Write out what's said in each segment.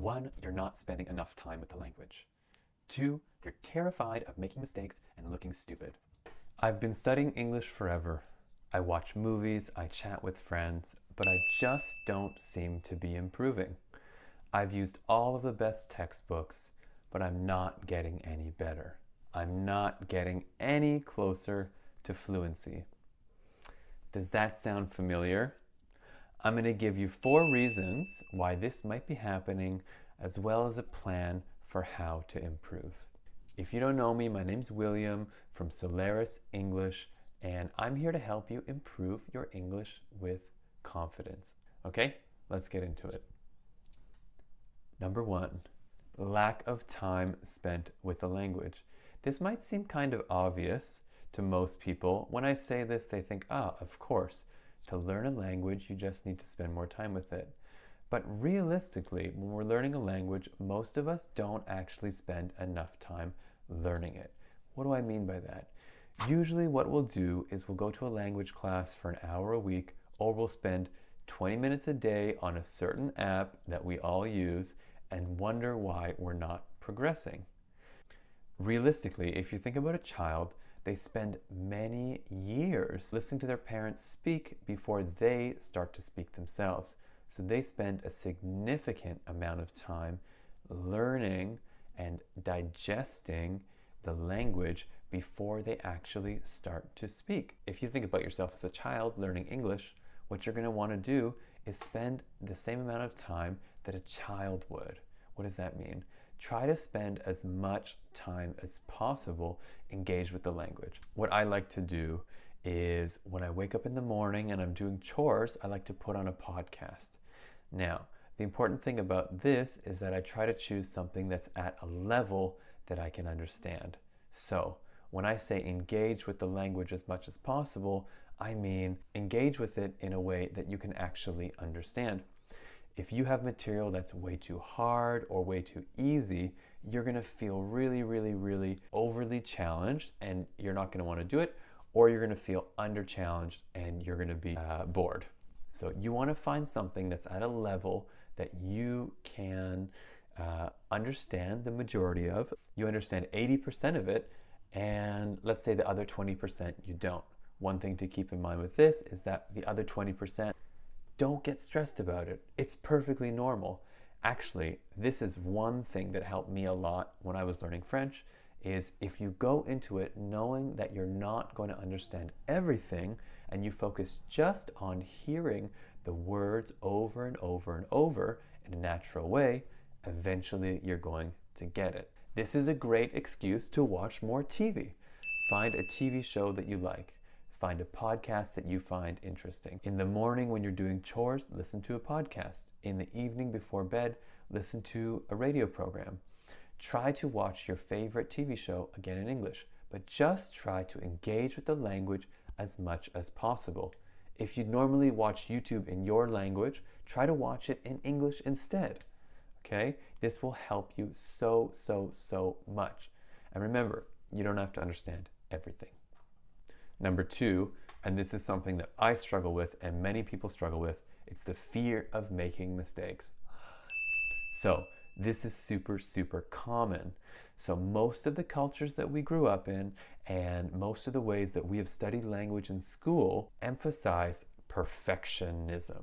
1, you're not spending enough time with the language. 2, you're terrified of making mistakes and looking stupid. I've been studying English forever. I watch movies, I chat with friends, but I just don't seem to be improving. I've used all of the best textbooks, but I'm not getting any better. I'm not getting any closer to fluency. Does that sound familiar? I'm going to give you 4 reasons why this might be happening, as well as a plan for how to improve. If you don't know me, my name's William from Solaris English, and I'm here to help you improve your English with confidence. Okay, let's get into it. Number 1, lack of time spent with the language. This might seem kind of obvious to most people. When I say this, they think, of course, to learn a language, you just need to spend more time with it. But realistically, when we're learning a language, most of us don't actually spend enough time learning it. What do I mean by that? Usually what we'll do is we'll go to a language class for an hour a week, or we'll spend 20 minutes a day on a certain app that we all use and wonder why we're not progressing. Realistically, if you think about a child, they spend many years listening to their parents speak before they start to speak themselves. So they spend a significant amount of time learning and digesting the language before they actually start to speak. If you think about yourself as a child learning English, what you're going to want to do is spend the same amount of time that a child would. What does that mean? Try to spend as much time as possible engaged with the language. What I like to do is when I wake up in the morning and I'm doing chores, I like to put on a podcast. Now, the important thing about this is that I try to choose something that's at a level that I can understand. So when I say engage with the language as much as possible, I mean engage with it in a way that you can actually understand. If you have material that's way too hard or way too easy, you're going to feel really overly challenged and you're not going to want to do it, or you're going to feel under-challenged and you're going to be bored. So you want to find something that's at a level that you can understand the majority of. You understand 80% of it, and let's say the other 20% you don't. One thing to keep in mind with this is that the other 20%, don't get stressed about it. It's perfectly normal. Actually, this is one thing that helped me a lot when I was learning French, is if you go into it knowing that you're not going to understand everything and you focus just on hearing the words over and over and over in a natural way, eventually you're going to get it. This is a great excuse to watch more TV. Find a TV show that you like. Find a podcast that you find interesting. In the morning when you're doing chores, listen to a podcast. In the evening before bed, listen to a radio program. Try to watch your favorite TV show again in English, but just try to engage with the language as much as possible. If you normally watch YouTube in your language, try to watch it in English instead. Okay? This will help you so much. And remember, you don't have to understand everything. Number 2, and this is something that I struggle with and many people struggle with, it's the fear of making mistakes. So this is super common. So most of the cultures that we grew up in and most of the ways that we have studied language in school emphasize perfectionism.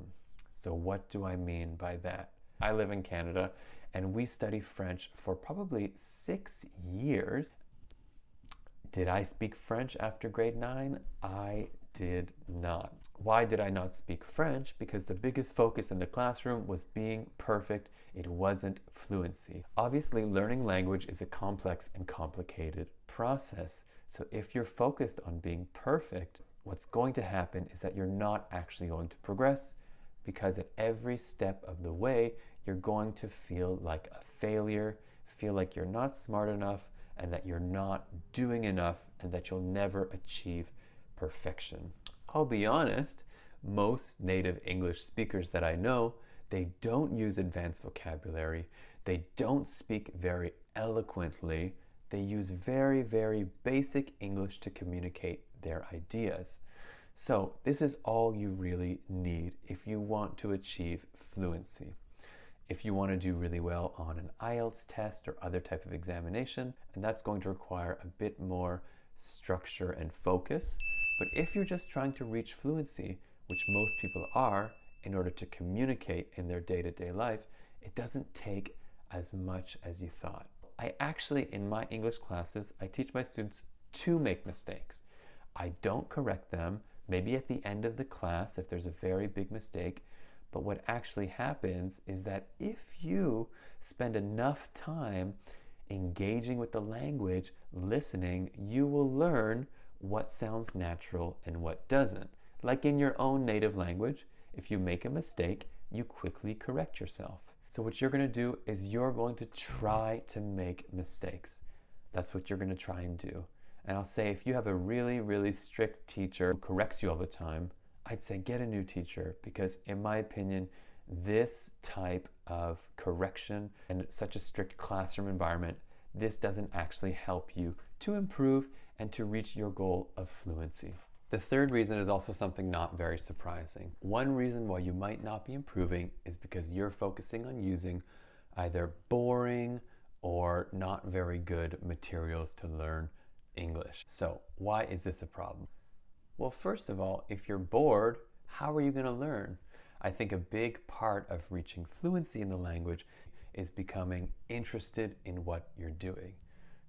So what do I mean by that? I live in Canada and we study French for probably 6 years. Did I speak French after grade 9? I did not. Why did I not speak French? Because the biggest focus in the classroom was being perfect. It wasn't fluency. Obviously, learning language is a complex and complicated process. So if you're focused on being perfect, what's going to happen is that you're not actually going to progress, because at every step of the way, you're going to feel like a failure, feel like you're not smart enough, and that you're not doing enough, and that you'll never achieve perfection. I'll be honest, most native English speakers that I know, they don't use advanced vocabulary, they don't speak very eloquently, they use very basic English to communicate their ideas. So this is all you really need if you want to achieve fluency. if you want to do really well on an IELTS test or other type of examination, and that's going to require a bit more structure and focus. But if you're just trying to reach fluency, which most people are, in order to communicate in their day-to-day life, it doesn't take as much as you thought. I actually, in my English classes, I teach my students to make mistakes. I don't correct them, maybe at the end of the class if there's a very big mistake, but what actually happens is that if you spend enough time engaging with the language, listening, you will learn what sounds natural and what doesn't. Like in your own native language, if you make a mistake, you quickly correct yourself. So what you're going to do is you're going to try to make mistakes. That's what you're going to try and do. And I'll say if you have a really, really strict teacher who corrects you all the time, I'd say get a new teacher, because in my opinion, this type of correction and such a strict classroom environment, this doesn't actually help you to improve and to reach your goal of fluency. The third reason is also something not very surprising. One reason why you might not be improving is because you're focusing on using either boring or not very good materials to learn English. So why is this a problem? Well, first of all, if you're bored, how are you going to learn? I think a big part of reaching fluency in the language is becoming interested in what you're doing.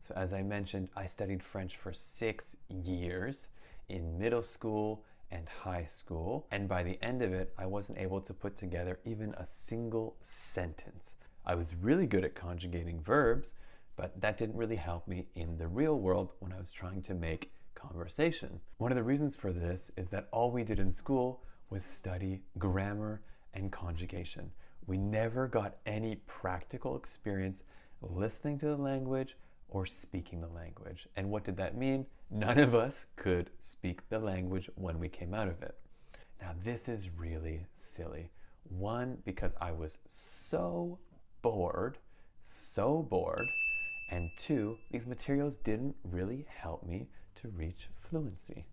So as I mentioned, I studied French for 6 years in middle school and high school, and by the end of it, I wasn't able to put together even a single sentence. I was really good at conjugating verbs, but that didn't really help me in the real world when I was trying to make conversation. One of the reasons for this is that all we did in school was study grammar and conjugation. We never got any practical experience listening to the language or speaking the language. And what did that mean? None of us could speak the language when we came out of it. Now this is really silly. One, because I was so bored, and two, these materials didn't really help me to reach fluency.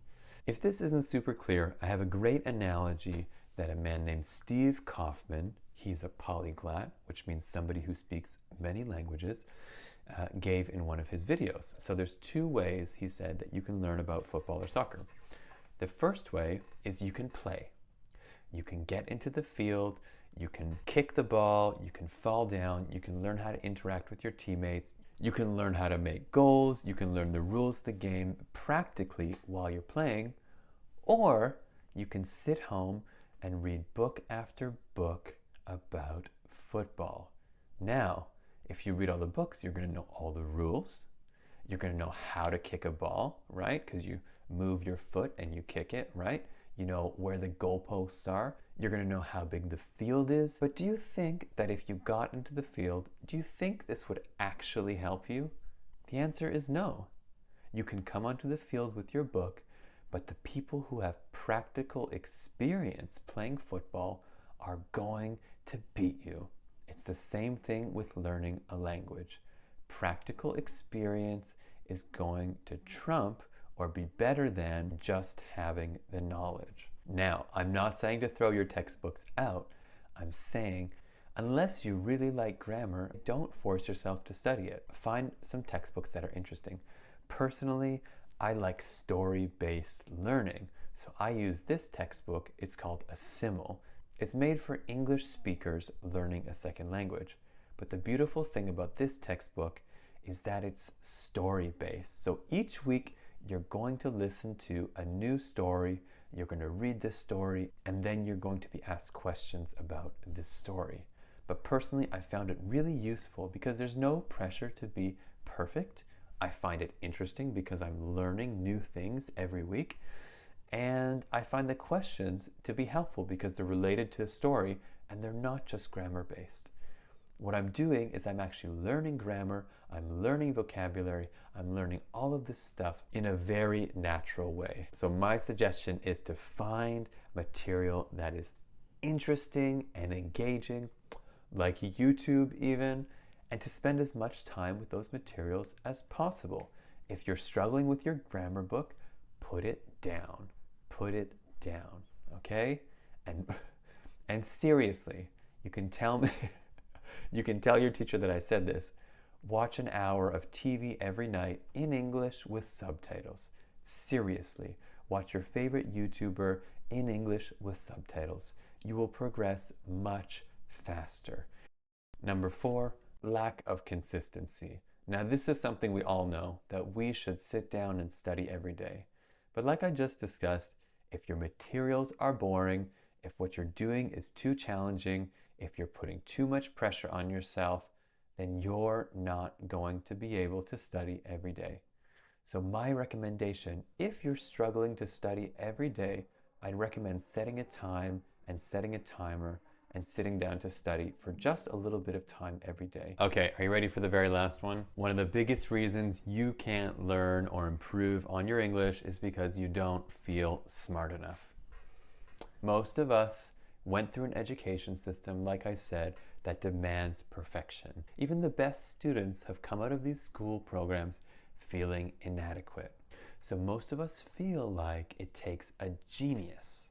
If this isn't super clear, I have a great analogy that a man named Steve Kaufman, he's a polyglot, which means somebody who speaks many languages, gave in one of his videos. So there's 2 ways, he said, that you can learn about football or soccer. The first way is you can play. You can get into the field, you can kick the ball, you can fall down, you can learn how to interact with your teammates, you can learn how to make goals, you can learn the rules of the game practically while you're playing, or you can sit home and read book after book about football. Now, if you read all the books, you're going to know all the rules. You're going to know how to kick a ball, right? Because you move your foot and you kick it, right? You know where the goalposts are. You're going to know how big the field is. But do you think that if you got into the field, do you think this would actually help you? The answer is no. You can come onto the field with your book, but the people who have practical experience playing football are going to beat you. It's the same thing with learning a language. Practical experience is going to trump or be better than just having the knowledge. Now, I'm not saying to throw your textbooks out. I'm saying, unless you really like grammar, don't force yourself to study it. Find some textbooks that are interesting. Personally, I like story-based learning. So I use this textbook. It's called A Simile. It's made for English speakers learning a second language. But the beautiful thing about this textbook is that it's story-based. So each week, you're going to listen to a new story, you're going to read this story, and then you're going to be asked questions about this story. But personally, I found it really useful because there's no pressure to be perfect. I find it interesting because I'm learning new things every week. And I find the questions to be helpful because they're related to a story and they're not just grammar-based. What I'm doing is I'm actually learning grammar, I'm learning vocabulary, I'm learning all of this stuff in a very natural way. So my suggestion is to find material that is interesting and engaging, like YouTube even, and to spend as much time with those materials as possible. If you're struggling with your grammar book, put it down. Put it down, okay? And seriously, you can tell me You can tell your teacher that I said this. Watch an hour of TV every night in English with subtitles. Seriously, watch your favorite YouTuber in English with subtitles. You will progress much faster. Number 4, lack of consistency. Now, this is something we all know, that we should sit down and study every day. But like I just discussed, if your materials are boring, if what you're doing is too challenging, if you're putting too much pressure on yourself, then you're not going to be able to study every day. So my recommendation, if you're struggling to study every day, I'd recommend setting a time and setting a timer and sitting down to study for just a little bit of time every day. Okay, are you ready for the very last one? One of the biggest reasons you can't learn or improve on your English is because you don't feel smart enough. Most of us went through an education system, like I said, that demands perfection. Even the best students have come out of these school programs feeling inadequate. So most of us feel like it takes a genius,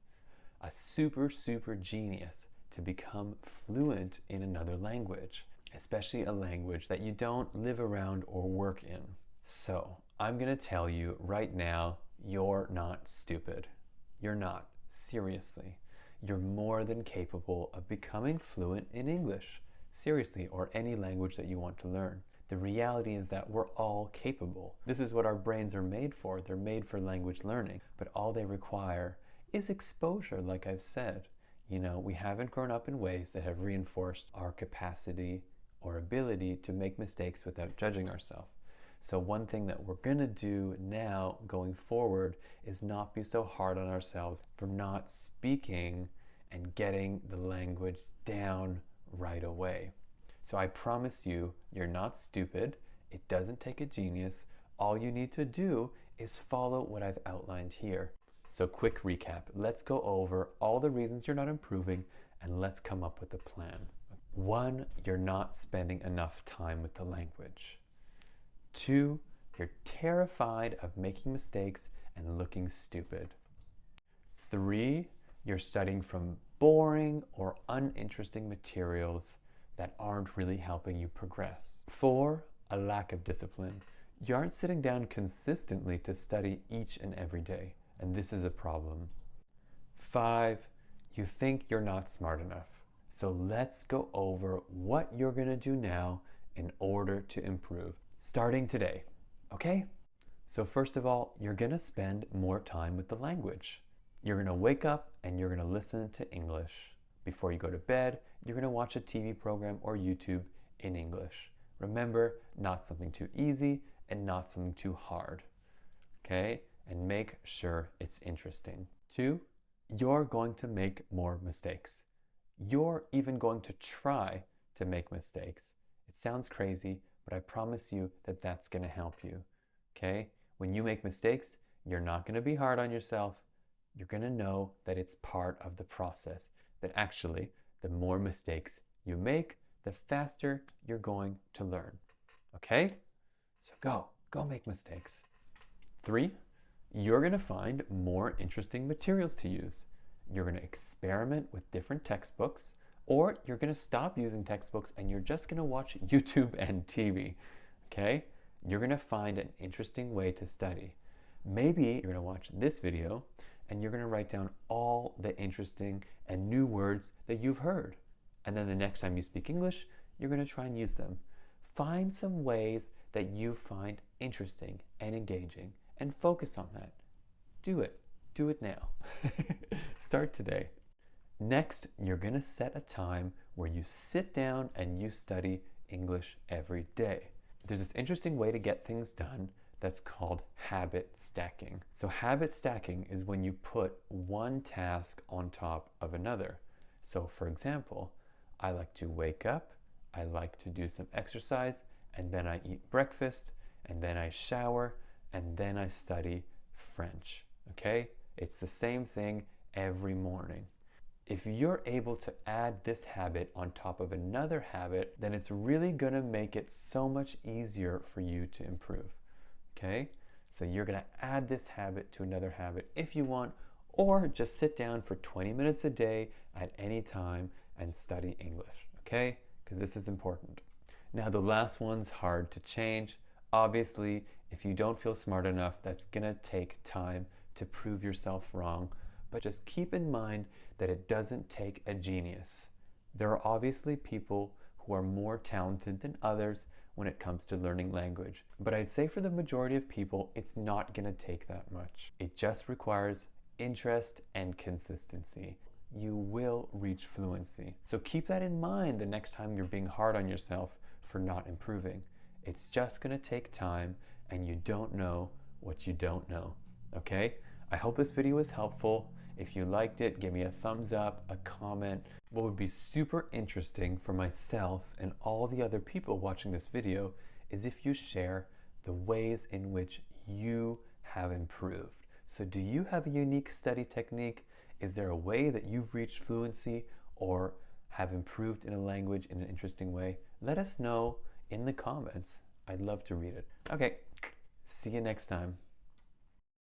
a super genius, to become fluent in another language, especially a language that you don't live around or work in. So I'm gonna tell you right now, you're not stupid. You're not, seriously. You're more than capable of becoming fluent in English, seriously, or any language that you want to learn. The reality is that we're all capable. This is what our brains are made for. They're made for language learning, but all they require is exposure, like I've said. You know, we haven't grown up in ways that have reinforced our capacity or ability to make mistakes without judging ourselves. So one thing that we're gonna do now going forward is not be so hard on ourselves for not speaking and getting the language down right away. So I promise you, you're not stupid. It doesn't take a genius. All you need to do is follow what I've outlined here. So quick recap. Let's go over all the reasons you're not improving and let's come up with a plan. 1, you're not spending enough time with the language. 2, you're terrified of making mistakes and looking stupid. 3, you're studying from boring or uninteresting materials that aren't really helping you progress. 4, a lack of discipline. You aren't sitting down consistently to study each and every day, and this is a problem. 5, you think you're not smart enough. So let's go over what you're gonna do now in order to improve, starting today, okay? So first of all, you're gonna spend more time with the language. You're gonna wake up and you're gonna listen to English. Before you go to bed, you're gonna watch a TV program or YouTube in English. Remember, not something too easy and not something too hard, okay? And make sure it's interesting. 2, you're going to make more mistakes. You're even going to try to make mistakes. It sounds crazy, but I promise you that that's gonna help you, okay? When you make mistakes, you're not gonna be hard on yourself. You're gonna know that it's part of the process, that actually, the more mistakes you make, the faster you're going to learn, okay? So go make mistakes. 3, you're gonna find more interesting materials to use. You're gonna experiment with different textbooks, or you're gonna stop using textbooks and you're just gonna watch YouTube and TV, okay? You're gonna find an interesting way to study. Maybe you're gonna watch this video and you're gonna write down all the interesting and new words that you've heard. And then the next time you speak English, you're gonna try and use them. Find some ways that you find interesting and engaging and focus on that. Do it. Do it now. Start today. Next, you're gonna set a time where you sit down and you study English every day. There's this interesting way to get things done that's called habit stacking. So habit stacking is when you put one task on top of another. So for example, I like to wake up, I like to do some exercise, and then I eat breakfast, and then I shower, and then I study French, okay? It's the same thing every morning. If you're able to add this habit on top of another habit, then it's really gonna make it so much easier for you to improve, okay? So you're gonna add this habit to another habit if you want, or just sit down for 20 minutes a day at any time and study English, okay? because this is important. Now, the last one's hard to change. Obviously, if you don't feel smart enough, that's gonna take time to prove yourself wrong. But just keep in mind that it doesn't take a genius. There are obviously people who are more talented than others when it comes to learning language. But I'd say for the majority of people, it's not gonna take that much. It just requires interest and consistency. You will reach fluency. So keep that in mind the next time you're being hard on yourself for not improving. It's just gonna take time, and you don't know what you don't know, okay? I hope this video was helpful. If you liked it, give me a thumbs up, a comment. What would be super interesting for myself and all the other people watching this video is if you share the ways in which you have improved. So do you have a unique study technique? Is there a way that you've reached fluency or have improved in a language in an interesting way? Let us know in the comments. I'd love to read it. Okay, see you next time.